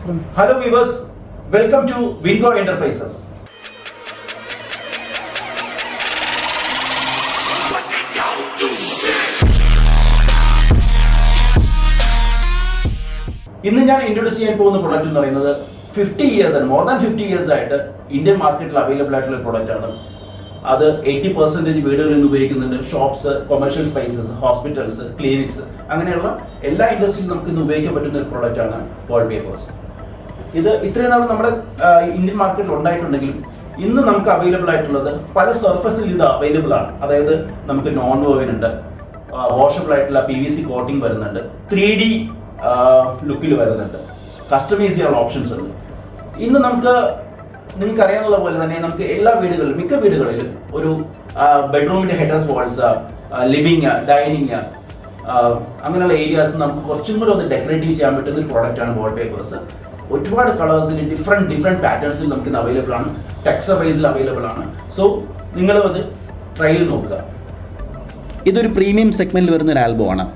Hello viewers, welcome to Winco Enterprises. ഇന്ന് ഞാൻ introduce ചെയ്യാൻ പോകുന്ന പ്രൊഡക്റ്റ് എന്ന് പറയുന്നത് 50 ഇയേഴ്സ് ആണ്, മോർ ദാൻ 50 ഇയേഴ്സ് ആയിട്ട് ഇന്ത്യൻ മാർക്കറ്റിൽ അവൈലബിൾ ആയിട്ടുള്ള പ്രൊഡക്റ്റ് ആണ്. അത് 80% വീടുകളിൽ നിന്ന് ഉപയോഗിക്കുന്നുണ്ട്. Shops, commercial spaces, hospitals, clinics, അങ്ങനെയുള്ള എല്ലാ ഇൻഡസ്ട്രിയിലും നമുക്ക് ഇന്ന് ഉപയോഗിക്കാൻ പറ്റുന്ന ഒരു പ്രൊഡക്റ്റ് ആണ് വാൾപേപ്പേഴ്സ്. ഇത് ഇത്രയും നാൾ നമ്മുടെ ഇന്ത്യൻ മാർക്കറ്റിൽ ഉണ്ടായിട്ടുണ്ടെങ്കിലും ഇന്ന് നമുക്ക് അവൈലബിൾ ആയിട്ടുള്ളത് പല സർഫസിൽ ഇത് അവൈലബിൾ ആണ്. അതായത് നമുക്ക് നോൺ വോവൻ ഉണ്ട്, വാഷബിൾ ആയിട്ടുള്ള PVC കോട്ടിംഗ് വരുന്നുണ്ട്, 3D ലുക്കിൽ വരുന്നുണ്ട്, കസ്റ്റമൈസ് ചെയ്യാനുള്ള ഓപ്ഷൻസ് ഉണ്ട്. ഇന്ന് നിങ്ങൾക്ക് അറിയാനുള്ള പോലെ തന്നെ നമുക്ക് എല്ലാ വീടുകളിലും, മിക്ക വീടുകളിലും ഒരു ബെഡ്റൂമിന്റെ ഹെഡേഴ്സ് വാൾസ്, ലിവിങ്, ഡൈനിങ്, അങ്ങനെയുള്ള ഏരിയാസ് നമുക്ക് കുറച്ചും കൂടി ഒന്ന് ഡെക്കറേറ്റീവ് ചെയ്യാൻ പറ്റുന്ന ഒരു പ്രോഡക്റ്റ് ആണ് വാൾപേപ്പേഴ്സ്. ഒരുപാട് കളേഴ്സിൽ ഡിഫറെൻറ്റ് പാറ്റേൺസിൽ നമുക്ക് ഇന്ന് അവൈലബിൾ ആണ്, ടെക്സ്ചർ വൈസിൽ അവൈലബിൾ ആണ്. സോ നിങ്ങളും അത് ട്രൈ ചെയ്ത് നോക്കുക. ഇതൊരു പ്രീമിയം സെഗ്മെന്റിൽ വരുന്ന ഒരു ആൽബം ആണ്.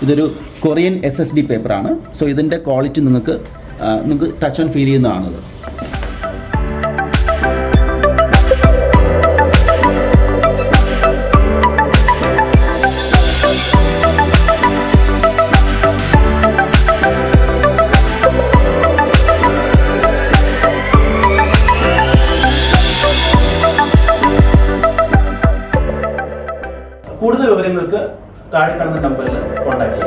ഇതൊരു കൊറിയൻ SSD പേപ്പറാണ്. സോ ഇതിൻ്റെ ക്വാളിറ്റി നിങ്ങൾക്ക് ടച്ച് ആൻഡ് ഫീൽ ചെയ്യുന്നതാണത്. കൂടുതൽ വിവരങ്ങൾക്ക് താഴെ കാണുന്ന നമ്പറിൽ കോൺടാക്ട് ചെയ്യുക.